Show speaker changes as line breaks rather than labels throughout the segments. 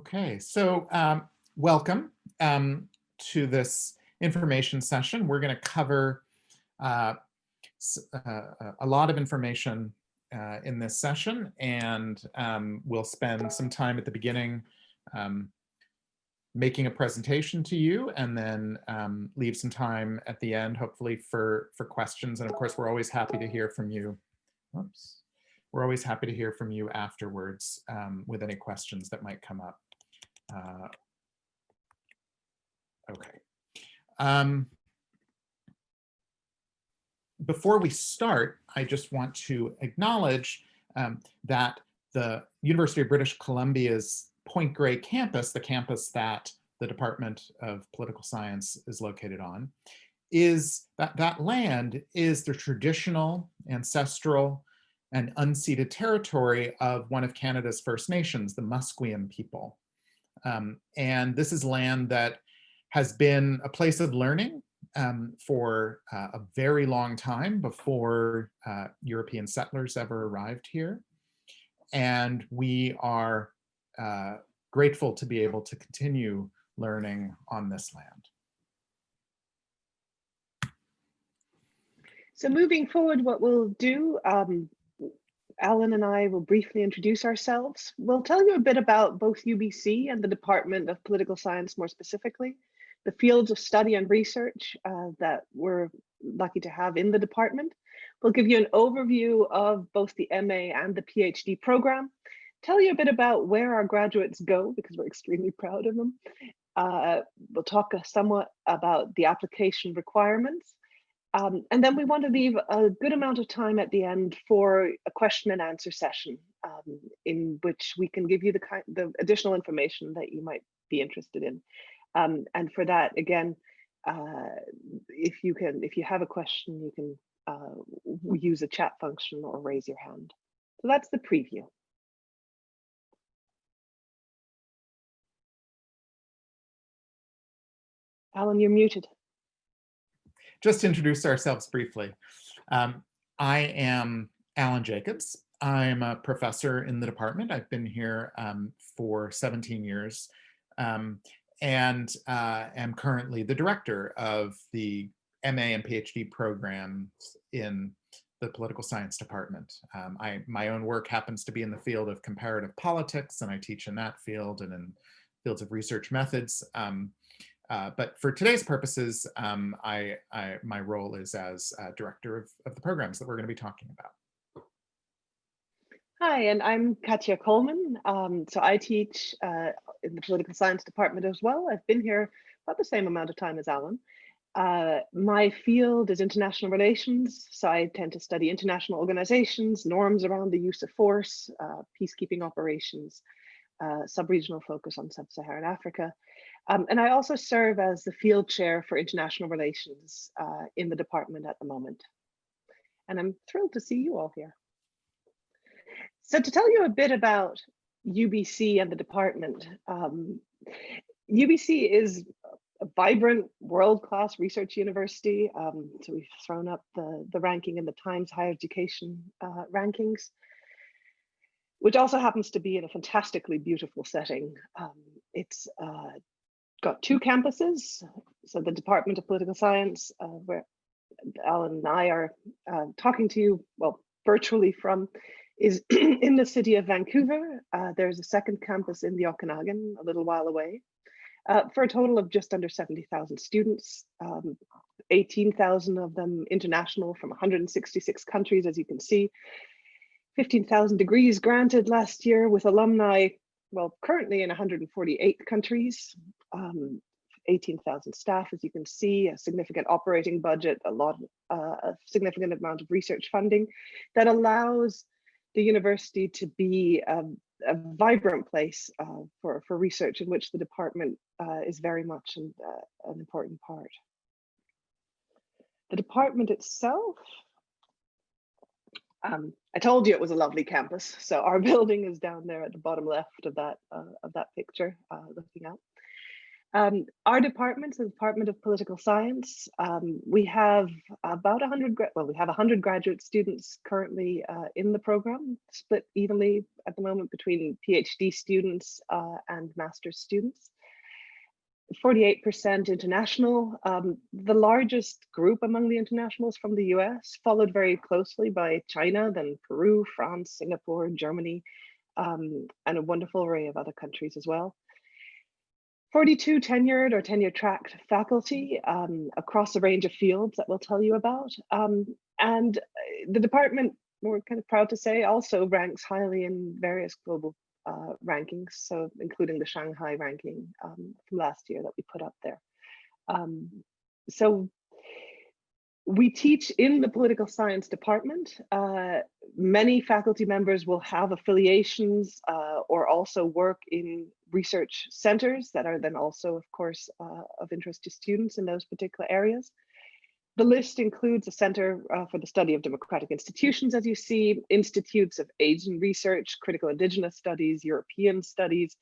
Okay, so welcome to this information session. We're going to cover uh, a lot of information in this session, and we'll spend some time at the beginning um, making a presentation to you, and then leave some time at the end, hopefully, for questions. And of course, we're always happy to hear from you. Oops. We're always happy to hear from you afterwards with any questions that might come up. Okay. Before we start, I just want to acknowledge that the University of British Columbia's Point Grey campus, the campus that the Department of Political Science is located on, is that land is the traditional, ancestral, and unceded territory of one of Canada's First Nations, the Musqueam people. And this is land that has been a place of learning for a very long time before European settlers ever arrived here. And we are grateful to be able to continue learning on this land.
So moving forward, what we'll do, Alan and I will briefly introduce ourselves. We'll tell you a bit about both UBC and the Department of Political Science more specifically, the fields of study and research that we're lucky to have in the department. We'll give you an overview of both the MA and the PhD program, tell you a bit about where our graduates go, because we're extremely proud of them. We'll talk somewhat about the application requirements. And then we want to leave a good amount of time at the end for a question and answer session in which we can give you the additional information that you might be interested in. And for that, again, if you have a question, you can use a chat function or raise your hand. So that's the preview. Alan, you're muted.
Just to introduce ourselves briefly. I am Alan Jacobs. I'm a professor in the department. I've been here for 17 years and am currently the director of the MA and PhD programs in the political science department. My own work happens to be in the field of comparative politics, and I teach in that field and in fields of research methods. But for today's purposes, my role is as director of the programs that we're going to be talking about.
Hi, and I'm Katja Coleman. So I teach in the political science department as well. I've been here about the same amount of time as Alan. My field is international relations, so I tend to study international organizations, norms around the use of force, peacekeeping operations, sub-regional focus on sub-Saharan Africa. And I also serve as the field chair for international relations in the department at the moment. And I'm thrilled to see you all here. So to tell you a bit about UBC and the department, UBC is a vibrant world-class research university. So we've thrown up the ranking in the Times Higher Education rankings, which also happens to be in a fantastically beautiful setting. It's got two campuses. So the Department of Political Science, where Alan and I are talking to you, well, virtually from, is in the city of Vancouver. There's a second campus in the Okanagan, a little while away, for a total of just under 70,000 students, 18,000 of them international from 166 countries, as you can see. 15,000 degrees granted last year with alumni, well, currently in 148 countries, 18,000 staff, as you can see, a significant operating budget, a significant amount of research funding that allows the university to be a vibrant place for research in which the department is very much an important part. The department itself, I told you it was a lovely campus. So our building is down there at the bottom left of that picture, looking out. Our department, the Department of Political Science, we have about 100, well, we have 100 graduate students currently in the program, split evenly at the moment between PhD students and master's students. 48% international. The largest group among the internationals from the US, followed very closely by China, then Peru, France, Singapore, Germany, and a wonderful array of other countries as well. 42 tenured or tenure track faculty across a range of fields that we'll tell you about. And the department, we're kind of proud to say, also ranks highly in various global rankings, so including the Shanghai ranking from last year that we put up there. So we teach in the political science department. Many faculty members will have affiliations or also work in research centers that are then also, of course, of interest to students in those particular areas. The list includes a Center for the Study of Democratic Institutions, as you see, institutes of Asian research, critical indigenous studies, European studies,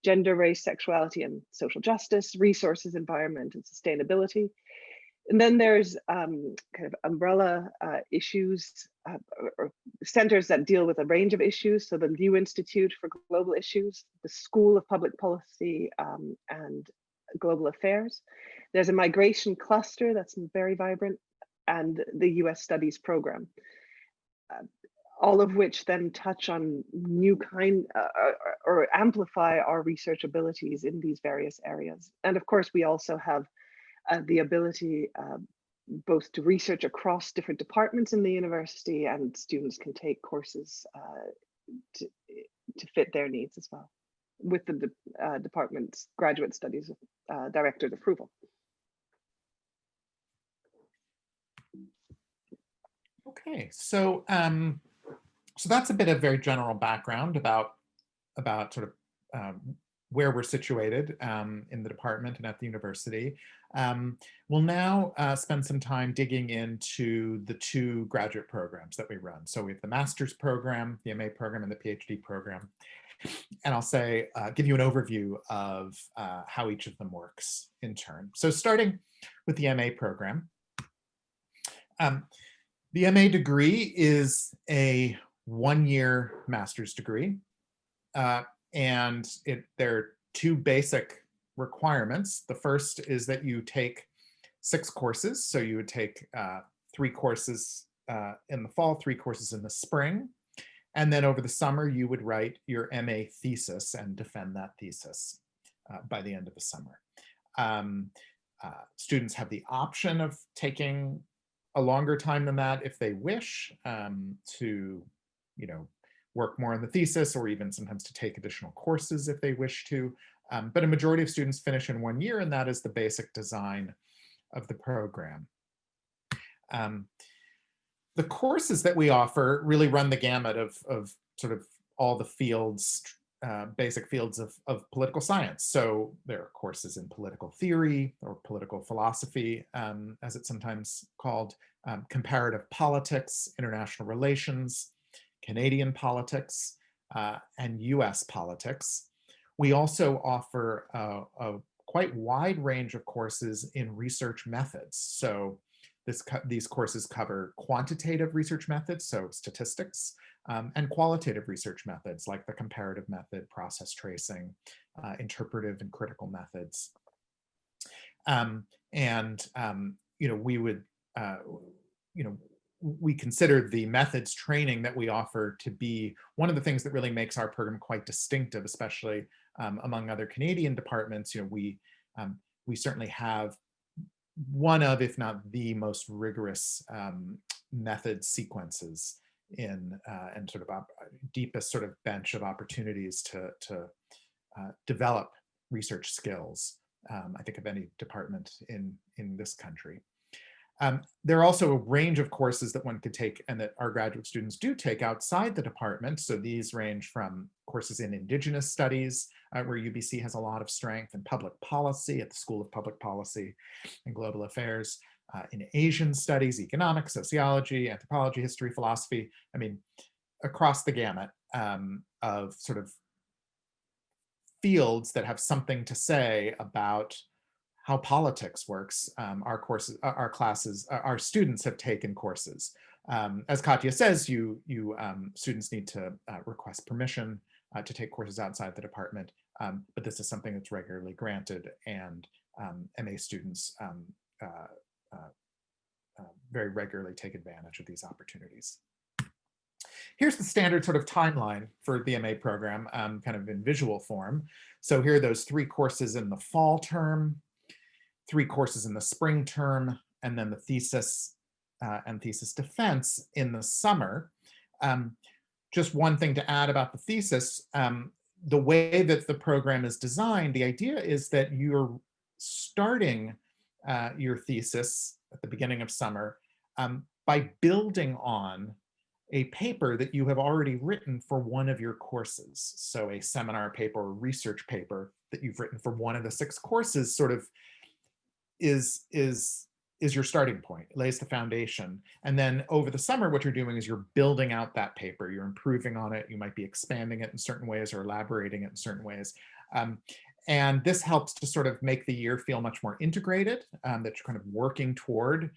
gender, race, sexuality, and social justice, resources, environment, and sustainability. And then there's kind of umbrella issues or centers that deal with a range of issues. So the Liu Institute for Global Issues, the School of Public Policy and Global Affairs. There's a migration cluster that's very vibrant, and the US Studies program. All of which then touch on new kind or amplify our research abilities in these various areas. And of course, we also have the ability both to research across different departments in the university, and students can take courses to fit their needs as well, with the department's graduate studies director's approval.
Okay, so so that's a bit of very general background about sort of where we're situated in the department and at the university. We'll now spend some time digging into the two graduate programs that we run. So we have the master's program, the MA program, and the PhD program. And I'll say, give you an overview of how each of them works in turn. So starting with the MA program. The MA degree is a one-year master's degree. And there are two basic requirements. The first is that you take 6 courses. So you would take 3 courses in the fall, 3 courses in the spring. And then over the summer, you would write your MA thesis and defend that thesis by the end of the summer. Students have the option of taking a longer time than that if they wish to, work more on the thesis, or even sometimes to take additional courses if they wish to. But a majority of students finish in 1 year, and that is the basic design of the program. The courses that we offer really run the gamut of sort of all the fields, basic fields of political science. So there are courses in political theory or political philosophy, as it's sometimes called, comparative politics, international relations, Canadian politics, and US politics. We also offer a quite wide range of courses in research methods. So these courses cover quantitative research methods, so statistics, and qualitative research methods like the comparative method, process tracing, interpretive and critical methods. We consider the methods training that we offer to be one of the things that really makes our program quite distinctive, especially among other Canadian departments. We certainly have one of, if not the most rigorous method sequences in and sort of deepest sort of bench of opportunities to develop research skills, I think, of any department in this country. There are also a range of courses that one could take and that our graduate students do take outside the department. So these range from courses in Indigenous studies, where UBC has a lot of strength, in public policy at the School of Public Policy and Global Affairs, in Asian studies, economics, sociology, anthropology, history, philosophy. I mean, across the gamut of sort of fields that have something to say about how politics works. Our courses, our classes, our students have taken courses. As Katya says, students need to request permission to take courses outside the department, but this is something that's regularly granted, and MA students uh, uh, very regularly take advantage of these opportunities. Here's the standard sort of timeline for the MA program, kind of in visual form. So here are those 3 courses in the fall term, 3 courses in the spring term, and then the thesis and thesis defense in the summer. Just one thing to add about the thesis, the way that the program is designed, the idea is that you're starting your thesis at the beginning of summer by building on a paper that you have already written for one of your courses. So a seminar paper or research paper that you've written for one of the 6 courses sort of is your starting point. It lays the foundation. And then over the summer, what you're doing is you're building out that paper. You're improving on it. You might be expanding it in certain ways or elaborating it in certain ways. And this helps to sort of make the year feel much more integrated, that you're kind of working toward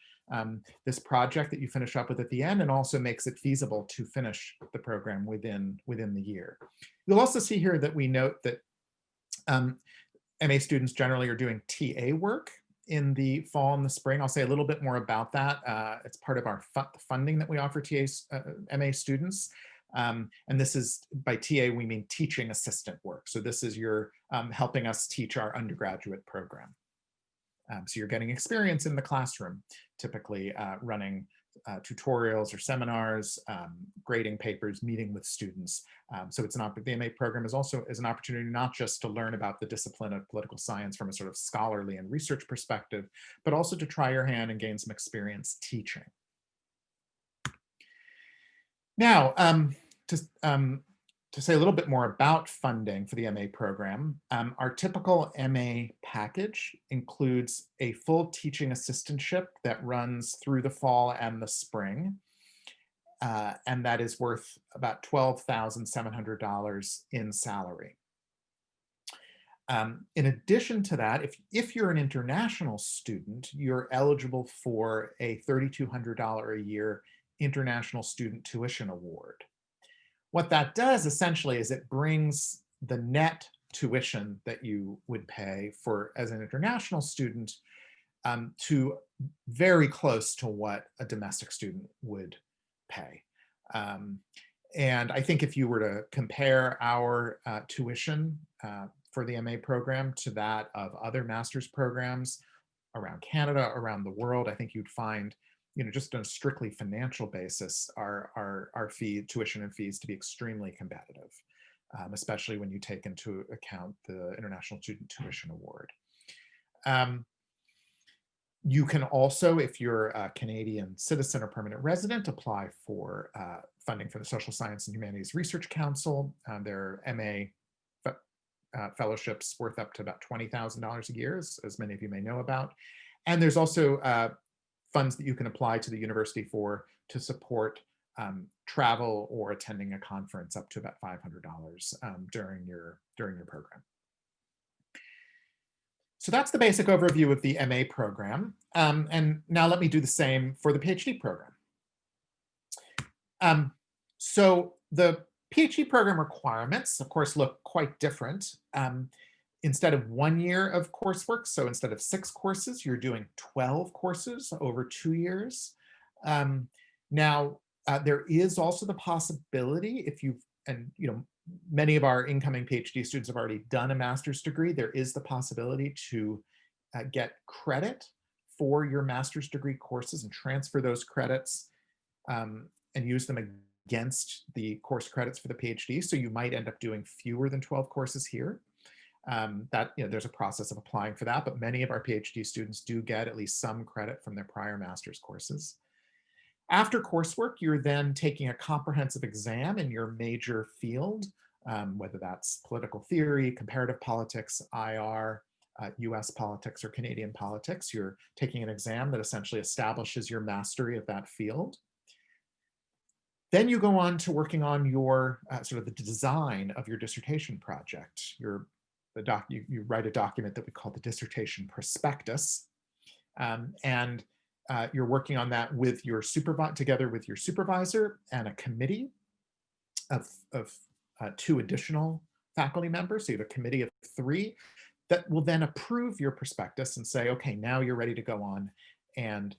this project that you finish up with at the end, and also makes it feasible to finish the program within the year. You'll also see here that we note that MA students generally are doing TA work in the fall and the spring. I'll say a little bit more about that. It's part of our funding that we offer MA students. And this is, by TA, we mean teaching assistant work. So this is your helping us teach our undergraduate program. So you're getting experience in the classroom, typically running tutorials or seminars, grading papers, meeting with students. So it's the MA program is also an opportunity not just to learn about the discipline of political science from a sort of scholarly and research perspective, but also to try your hand and gain some experience teaching. Now, to say a little bit more about funding for the MA program, our typical MA package includes a full teaching assistantship that runs through the fall and the spring, and that is worth about $12,700 in salary. In addition to that, if you're an international student, you're eligible for a $3,200 a year International Student Tuition Award. What that does essentially is it brings the net tuition that you would pay for as an international student to very close to what a domestic student would pay. And I think if you were to compare our tuition for the MA program to that of other master's programs around Canada, around the world, I think you'd find, just on a strictly financial basis, our tuition and fees to be extremely competitive, especially when you take into account the International Student Tuition Award. You can also, if you're a Canadian citizen or permanent resident, apply for funding for the Social Science and Humanities Research Council. Their MA fellowships worth up to about $20,000 a year, as many of you may know about. And there's also funds that you can apply to the university for to support travel or attending a conference up to about $500 during your program. So that's the basic overview of the MA program. And now let me do the same for the PhD program. So the PhD program requirements, of course, look quite different. Instead of 1 year of coursework, so instead of 6 courses, you're doing 12 courses over 2 years. Now, there is also the possibility, many of our incoming PhD students have already done a master's degree, there is the possibility to get credit for your master's degree courses and transfer those credits and use them against the course credits for the PhD. So you might end up doing fewer than 12 courses here. There's a process of applying for that, but many of our PhD students do get at least some credit from their prior master's courses. After coursework, you're then taking a comprehensive exam in your major field, whether that's political theory, comparative politics, IR, US politics, or Canadian politics. You're taking an exam that essentially establishes your mastery of that field. Then you go on to working on your sort of the design of your dissertation project. You're you write a document that we call the dissertation prospectus, and you're working on that with your together with your supervisor and a committee of 2 additional faculty members. So you have a committee of 3 that will then approve your prospectus and say, okay, now you're ready to go on and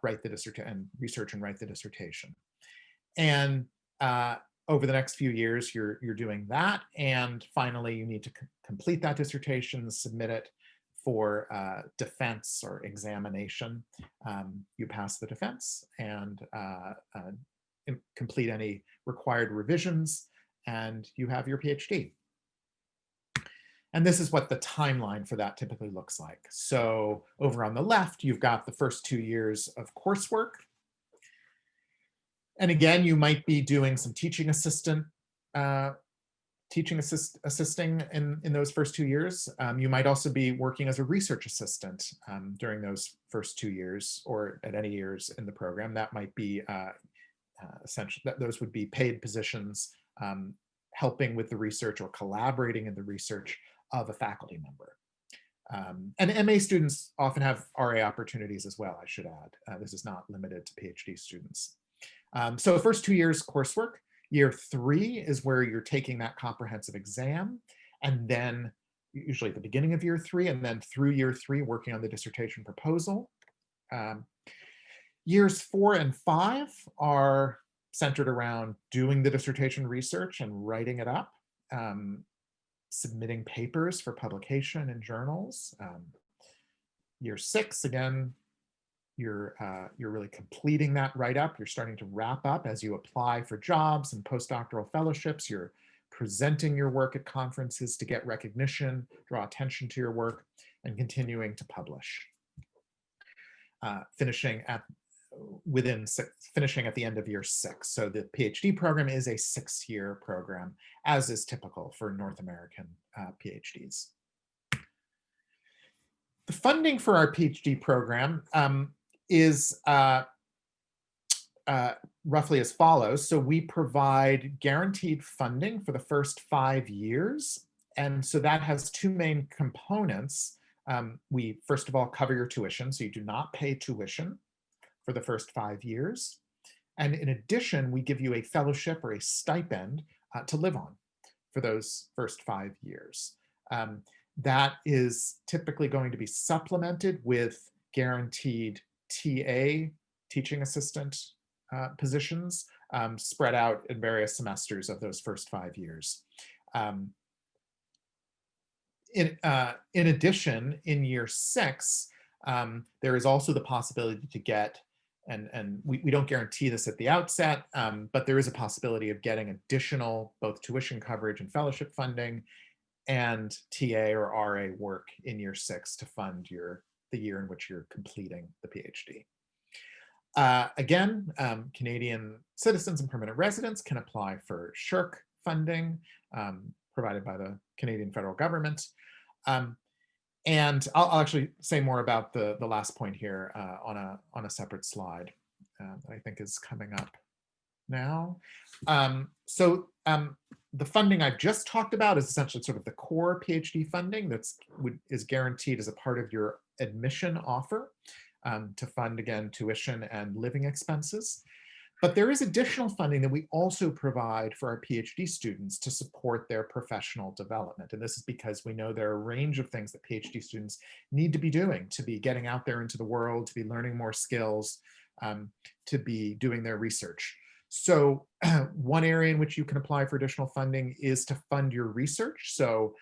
write the dissertation and research and write the dissertation. And over the next few years, you're doing that. And finally, you need to complete that dissertation, submit it for defense or examination. You pass the defense and complete any required revisions, and you have your PhD. And this is what the timeline for that typically looks like. So over on the left, you've got the first 2 years of coursework. And again, you might be doing some assisting in those first 2 years. You might also be working as a research assistant during those first 2 years, or at any years in the program. That might be essentially, those would be paid positions, helping with the research or collaborating in the research of a faculty member. And MA students often have RA opportunities as well, I should add. This is not limited to PhD students. So the first 2 years coursework. Year 3 is where you're taking that comprehensive exam, and then usually at the beginning of year 3, and then through year 3 working on the dissertation proposal. Years 4 and 5 are centered around doing the dissertation research and writing it up, submitting papers for publication in journals. Year 6, again, you're really completing that write-up. You're starting to wrap up as you apply for jobs and postdoctoral fellowships. You're presenting your work at conferences to get recognition, draw attention to your work, and continuing to publish. Finishing at the end of year 6. So the PhD program is a 6-year program, as is typical for North American PhDs. The funding for our PhD program is roughly as follows. So we provide guaranteed funding for the first 5 years. And so that has 2 main components. We, first of all, cover your tuition. So you do not pay tuition for the first 5 years. And in addition, we give you a fellowship or a stipend to live on for those first 5 years. That is typically going to be supplemented with guaranteed TA, teaching assistant positions, spread out in various semesters of those first 5 years. In addition, in year 6, there is also the possibility to get, and we don't guarantee this at the outset, but there is a possibility of getting additional both tuition coverage and fellowship funding and TA or RA work in year 6 to fund the year in which you're completing the PhD. Again, Canadian citizens and permanent residents can apply for SSHRC funding provided by the Canadian federal government. And I'll actually say more about the last point here on a separate slide that I think is coming up now. The funding I've just talked about is essentially sort of the core PhD funding is guaranteed as a part of your admission offer to fund, again, tuition and living expenses. But there is additional funding that we also provide for our PhD students to support their professional development. And this is because we know there are a range of things that PhD students need to be doing, to be getting out there into the world, to be learning more skills, to be doing their research. So one area in which you can apply for additional funding is to fund your research. So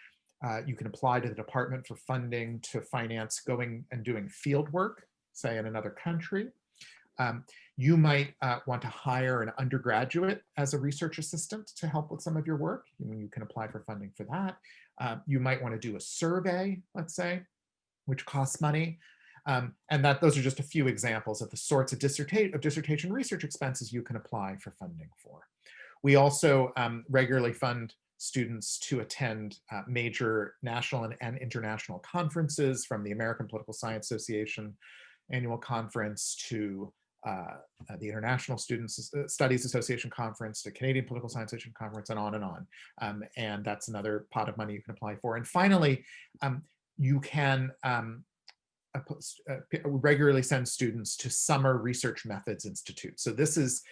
you can apply to the department for funding to finance going and doing field work, say in another country. You might want to hire an undergraduate as a research assistant to help with some of your work. You can apply for funding for that. You might want to do a survey, let's say, which costs money. And those are just a few examples of the sorts of dissertation research expenses you can apply for funding for. We also regularly fund students to attend major national and international conferences, from the American Political Science Association annual conference to the International Students Studies Association Conference, the Canadian Political Science Association Conference, and on and on. And that's another pot of money you can apply for. And finally, you can regularly send students to Summer Research Methods Institute. So this is,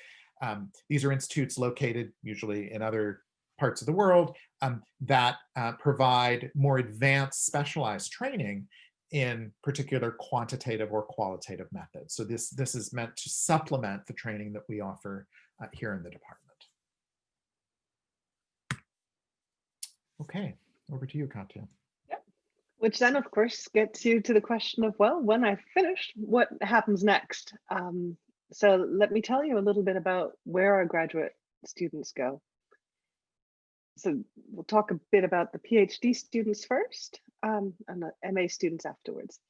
these are institutes located usually in other parts of the world that provide more advanced specialized training in particular quantitative or qualitative methods. So this is meant to supplement the training that we offer here in the department. Okay, over to you, Katya.
Which then, of course, gets you to the question of, well, when I've finished, what happens next? So let me tell you a little bit about where our graduate students go. So we'll talk a bit about the PhD students first, and the MA students afterwards.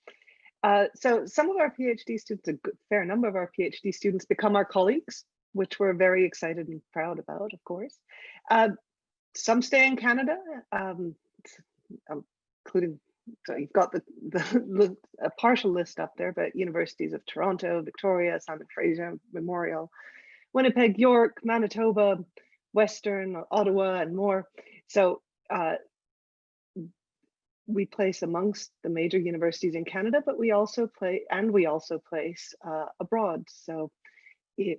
So some of our PhD students, a fair number of our PhD students become our colleagues, which we're very excited and proud about, of course. Some stay in Canada, including, so you've got a partial list up there, but universities of Toronto, Victoria, Simon Fraser Memorial, Winnipeg, York, Manitoba, Western, Ottawa, and more. So we place amongst the major universities in Canada, but we also place abroad. So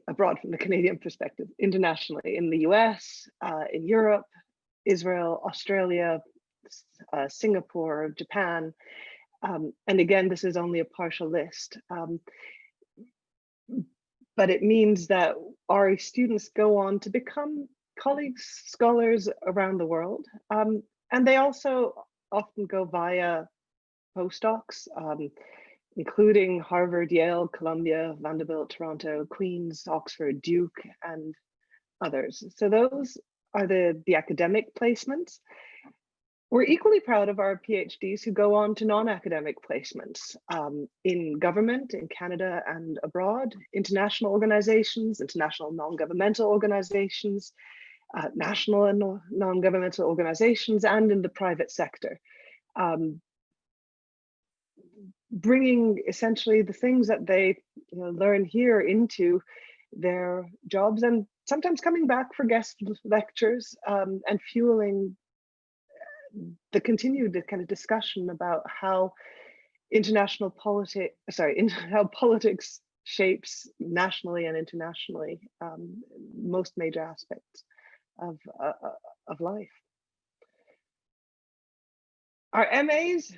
abroad from the Canadian perspective, internationally, in the US, in Europe, Israel, Australia, Singapore, Japan. And again, this is only a partial list. But it means that our students go on to become colleagues, scholars around the world. And they also often go via postdocs, including Harvard, Yale, Columbia, Vanderbilt, Toronto, Queen's, Oxford, Duke, and others. So those are the academic placements. We're equally proud of our PhDs who go on to non-academic placements in government, in Canada and abroad, international organizations, international non-governmental organizations, national and non-governmental organizations, and in the private sector. Bringing essentially the things that they learn here into their jobs, and sometimes coming back for guest lectures and fueling the continued kind of discussion about how international politics, how politics shapes nationally and internationally most major aspects of life. Our MAs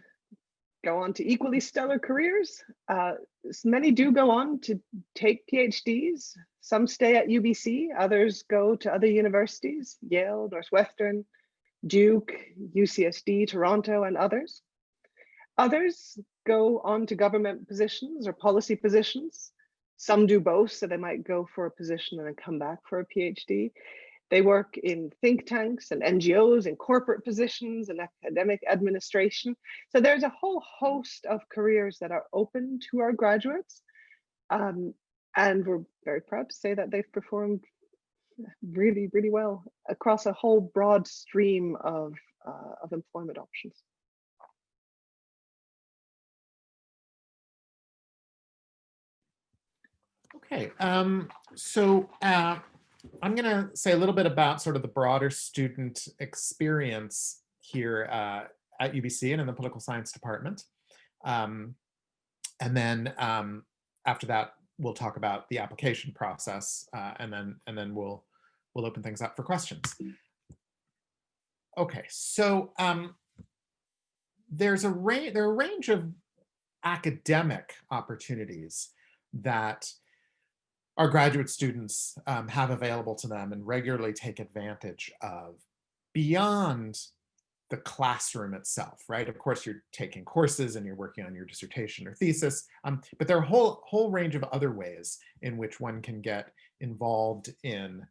go on to equally stellar careers. Many do go on to take PhDs. Some stay at UBC, others go to other universities, Yale, Northwestern, Duke, UCSD, Toronto, and others. Others go on to government positions or policy positions. Some do both, so they might go for a position and then come back for a PhD. They work in think tanks and NGOs and corporate positions and academic administration. So there's a whole host of careers that are open to our graduates. And we're very proud to say that they've performed really, really well across a whole broad stream of employment options.
Okay, so I'm going to say a little bit about sort of the broader student experience here at UBC and in the political science department. And then after that, we'll talk about the application process, and then we'll open things up for questions. Okay, so there are a range of academic opportunities that our graduate students have available to them and regularly take advantage of beyond the classroom itself, right? Of course, you're taking courses and you're working on your dissertation or thesis, but there are a whole range of other ways in which one can get involved in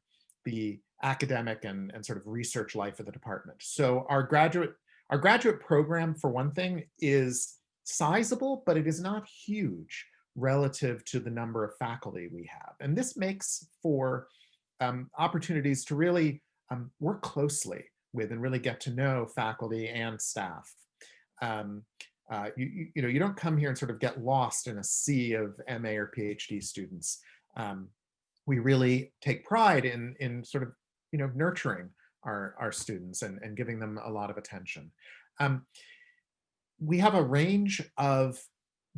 the academic and sort of research life of the department. So our graduate program, for one thing, is sizable, but it is not huge relative to the number of faculty we have. And this makes for opportunities to really work closely with and really get to know faculty and staff. You don't come here and sort of get lost in a sea of MA or PhD students. We really take pride in sort of, nurturing our students and giving them a lot of attention. Um, we have a range of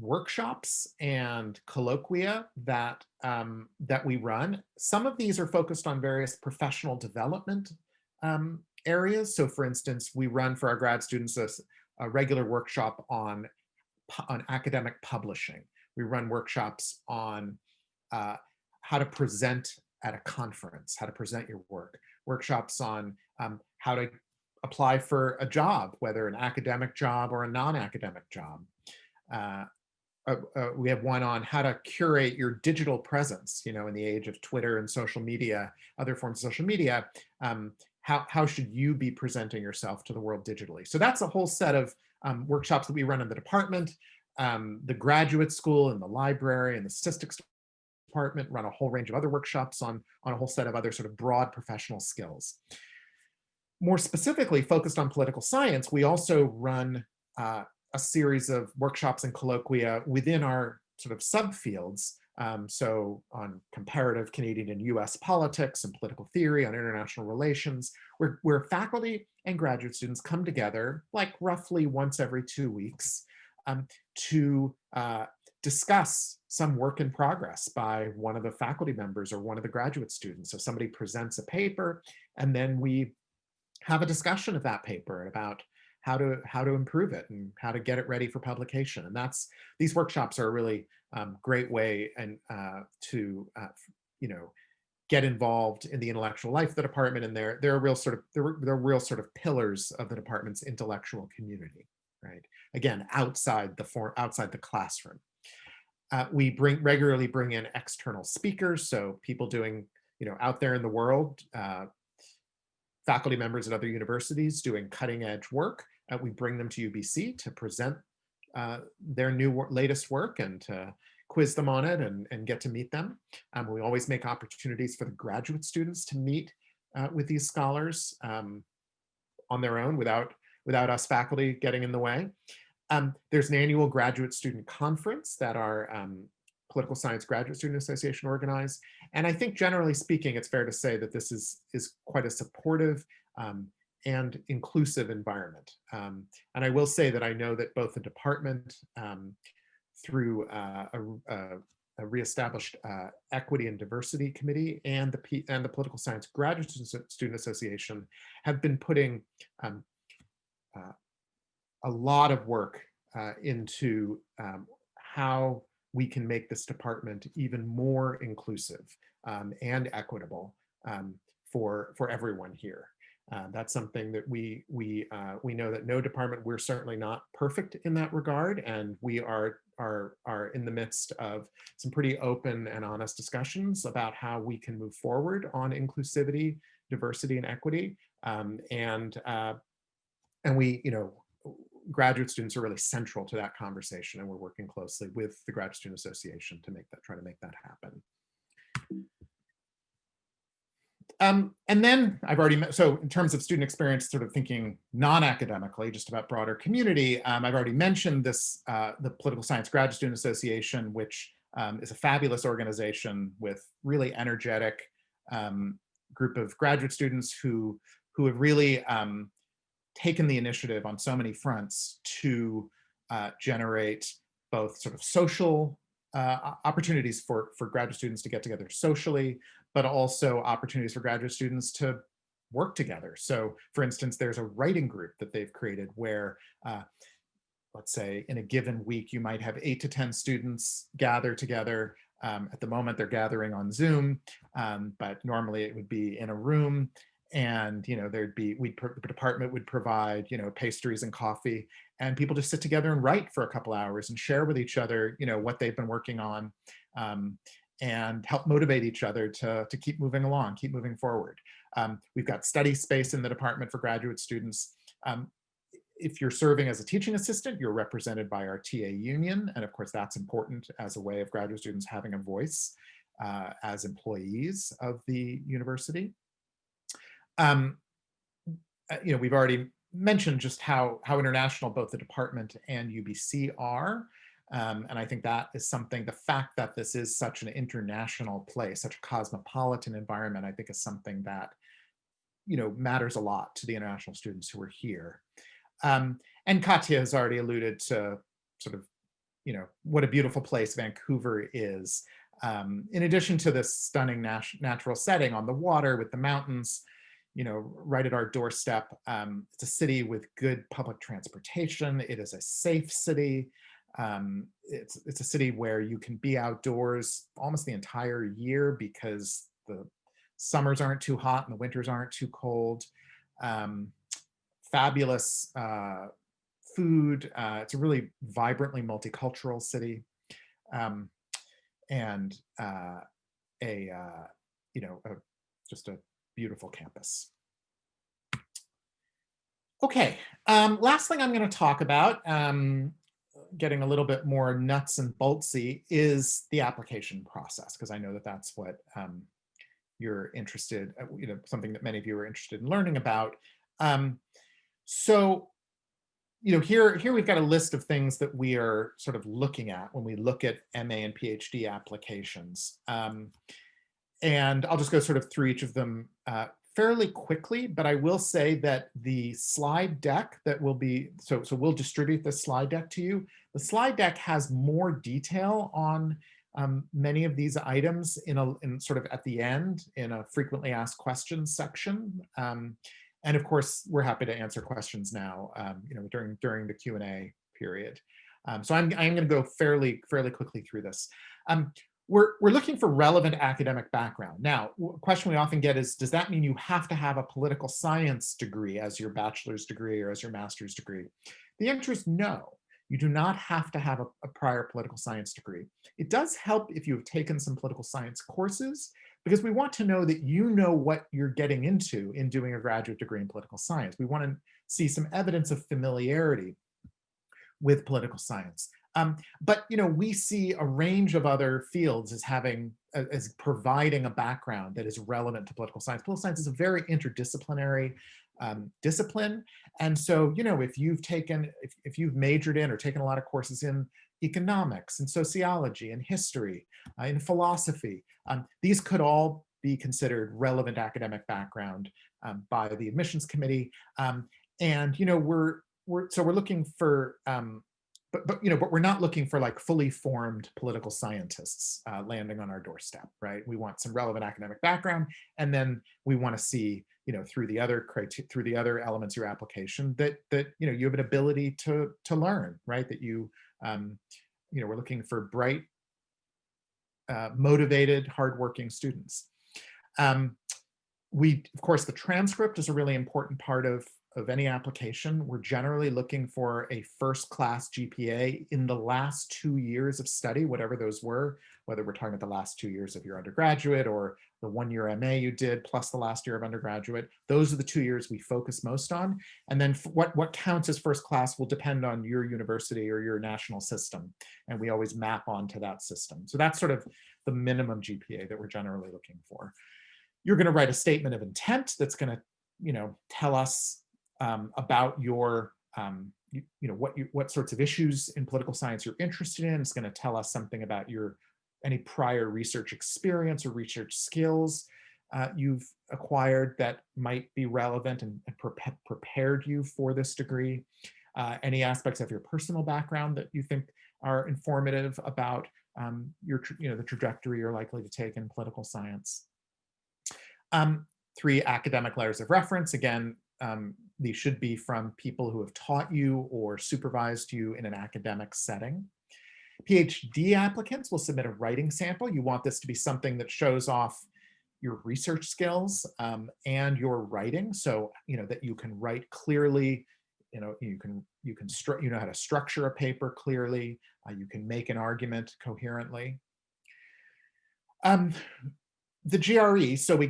workshops and colloquia that we run. Some of these are focused on various professional development areas. So, for instance, we run for our grad students a regular workshop on academic publishing. We run workshops on uh, how to present at a conference, how to present your work, workshops on how to apply for a job, whether an academic job or a non-academic job. Uh, we have one on how to curate your digital presence, in the age of Twitter and social media, other forms of social media. How should you be presenting yourself to the world digitally? So that's a whole set of workshops that we run in the department. The graduate school and the library and the statistics department run a whole range of other workshops on a whole set of other sort of broad professional skills. More specifically focused on political science, we also run a series of workshops and colloquia within our sort of subfields. So on comparative Canadian and US politics and political theory, on international relations, where faculty and graduate students come together like roughly once every 2 weeks to discuss some work in progress by one of the faculty members or one of the graduate students. So somebody presents a paper, and then we have a discussion of that paper about how to improve it and how to get it ready for publication. And these workshops are a really great way and to get involved in the intellectual life of the department, and they're real sort of pillars of the department's intellectual community, right? Again, outside the classroom. We regularly bring in external speakers, so people doing out there in the world. Faculty members at other universities doing cutting edge work. We bring them to UBC to present their latest work and to quiz them on it and get to meet them. We always make opportunities for the graduate students to meet with these scholars on their own without us faculty getting in the way. There's an annual graduate student conference that our Political Science Graduate Student Association organized. And I think generally speaking, it's fair to say that this is quite a supportive and inclusive environment. And I will say that I know that both the department through a reestablished Equity and Diversity Committee and the Political Science Graduate Student Association have been putting a lot of work into how we can make this department even more inclusive and equitable for everyone here. That's something that we know that no department, we're certainly not perfect in that regard, and we are in the midst of some pretty open and honest discussions about how we can move forward on inclusivity, diversity, and equity. And we, graduate students are really central to that conversation, and we're working closely with the Graduate Student Association to try to make that happen. And then so in terms of student experience, sort of thinking non-academically, just about broader community, I've already mentioned this, the Political Science Graduate Student Association, which is a fabulous organization with really energetic group of graduate students who have really taken the initiative on so many fronts to generate both sort of social opportunities for graduate students to get together socially, but also opportunities for graduate students to work together. So for instance, there's a writing group that they've created where, let's say in a given week, you might have 8 to 10 students gather together. At the moment, they're gathering on Zoom, but normally it would be in a room. And the department would provide pastries and coffee, and people just sit together and write for a couple hours and share with each other what they've been working on, and help motivate each other to keep moving along, keep moving forward. We've got study space in the department for graduate students. If you're serving as a teaching assistant, you're represented by our TA union, and of course that's important as a way of graduate students having a voice as employees of the university. We've already mentioned just how international both the department and UBC are. And I think that is something, the fact that this is such an international place, such a cosmopolitan environment, I think is something that, matters a lot to the international students who are here. And Katya has already alluded to sort of, what a beautiful place Vancouver is. In addition to this stunning natural setting on the water with the mountains, right at our doorstep. It's a city with good public transportation. It is a safe city. It's a city where you can be outdoors almost the entire year because the summers aren't too hot and the winters aren't too cold. Fabulous food. It's a really vibrantly multicultural city, and just a beautiful campus. Okay, last thing I'm going to talk about, getting a little bit more nuts and boltsy, is the application process, because I know that that's what you're interested, something that many of you are interested in learning about. So, here we've got a list of things that we are sort of looking at when we look at MA and PhD applications. And I'll just go sort of through each of them fairly quickly, but I will say that the slide deck that will be, so we'll distribute the slide deck to you. The slide deck has more detail on many of these items in sort of at the end in a frequently asked questions section. And of course, we're happy to answer questions now, during the Q&A period. So I'm going to go fairly quickly through this. We're looking for relevant academic background. Now, a question we often get is, does that mean you have to have a political science degree as your bachelor's degree or as your master's degree? The answer is no. You do not have to have a prior political science degree. It does help if you've taken some political science courses, because we want to know that you know what you're getting into in doing a graduate degree in political science. We want to see some evidence of familiarity with political science. But we see a range of other fields as providing a background that is relevant to political science. Political science is a very interdisciplinary discipline, and so if you've majored in or taken a lot of courses in economics and sociology and history, in philosophy, these could all be considered relevant academic background by the admissions committee. And we're looking for but we're not looking for like fully formed political scientists landing on our doorstep, right? We want some relevant academic background, and then we want to see, through the other elements of your application that you have an ability to learn, right? That we're looking for bright, motivated, hardworking students. Of course, the transcript is a really important part of any application. We're generally looking for a first-class GPA in the last 2 years of study, whatever those were, whether we're talking about the last 2 years of your undergraduate or the 1-year MA you did plus the last year of undergraduate. Those are the 2 years we focus most on. And then what counts as first class will depend on your university or your national system. And we always map onto that system. So that's sort of the minimum GPA that we're generally looking for. You're going to write a statement of intent that's going to, tell us about your, what sorts of issues in political science you're interested in. It's going to tell us something about any prior research experience or research skills you've acquired that might be relevant and prepared you for this degree. Any aspects of your personal background that you think are informative about the trajectory you're likely to take in political science. 3 academic letters of reference. Again, these should be from people who have taught you or supervised you in an academic setting. PhD applicants will submit a writing sample. You want this to be something that shows off your research skills and your writing, so that you can write clearly. You know how to structure a paper clearly. You can make an argument coherently. The GRE, so we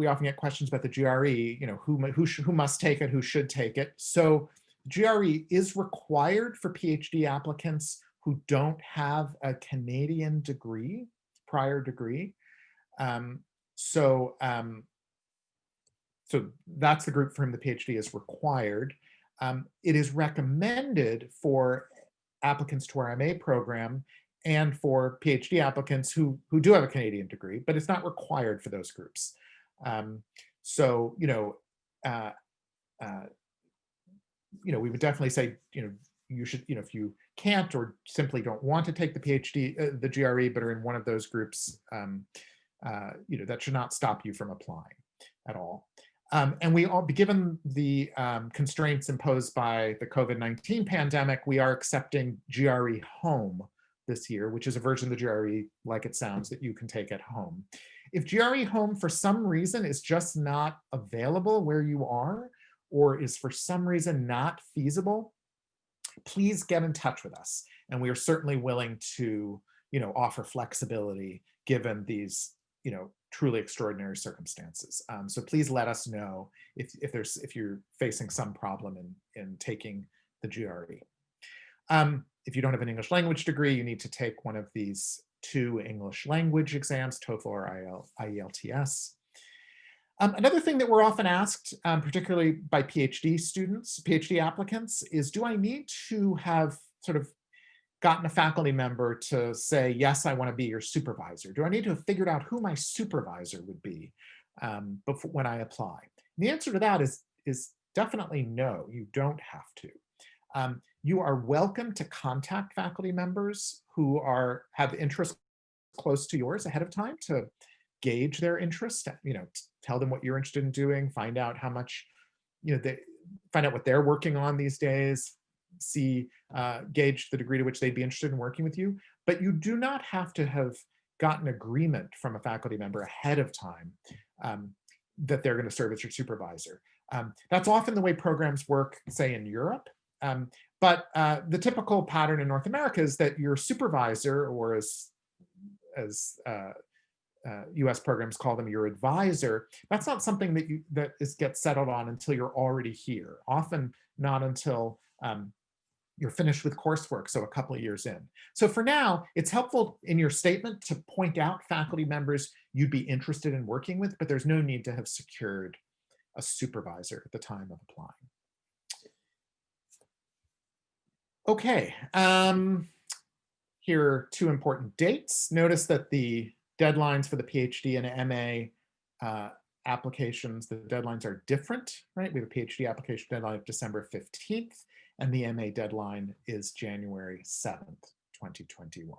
often get questions about the GRE, who must take it, who should take it. So GRE is required for PhD applicants who don't have a Canadian prior degree. So that's the group for whom the PhD is required. It is recommended for applicants to our MA program and for PhD applicants who do have a Canadian degree, but it's not required for those groups. So, uh, uh, we would definitely say, you should, if you can't or simply don't want to take the PhD, the GRE, but are in one of those groups, that should not stop you from applying at all. And we all, given the constraints imposed by the COVID-19 pandemic, we are accepting GRE Home this year, which is a version of the GRE, like it sounds, that you can take at home. If GRE Home for some reason is just not available where you are, or is for some reason not feasible, please get in touch with us. And we are certainly willing to, offer flexibility given these, truly extraordinary circumstances. So please let us know if you're facing some problem in taking the GRE. If you don't have an English language degree, you need to take one of these 2 English language exams, TOEFL or IELTS. Another thing that we're often asked, particularly by PhD applicants, is do I need to have sort of gotten a faculty member to say, yes, I want to be your supervisor? Do I need to have figured out who my supervisor would be before, when I apply? And the answer to that is definitely no, you don't have to. You are welcome to contact faculty members who have interests close to yours ahead of time to gauge their interest, tell them what you're interested in doing, find out how much, find out what they're working on these days, gauge the degree to which they'd be interested in working with you. But you do not have to have gotten agreement from a faculty member ahead of time that they're going to serve as your supervisor. That's often the way programs work, say in Europe. But the typical pattern in North America is that your supervisor, or as US programs call them, your advisor, that's not something that gets settled on until you're already here, often not until you're finished with coursework, so a couple of years in. So for now, it's helpful in your statement to point out faculty members you'd be interested in working with, but there's no need to have secured a supervisor at the time of applying. Okay, here are 2 important dates. Notice that the deadlines for the PhD and MA applications, the deadlines are different, right? We have a PhD application deadline of December 15th, and the MA deadline is January 7th, 2021.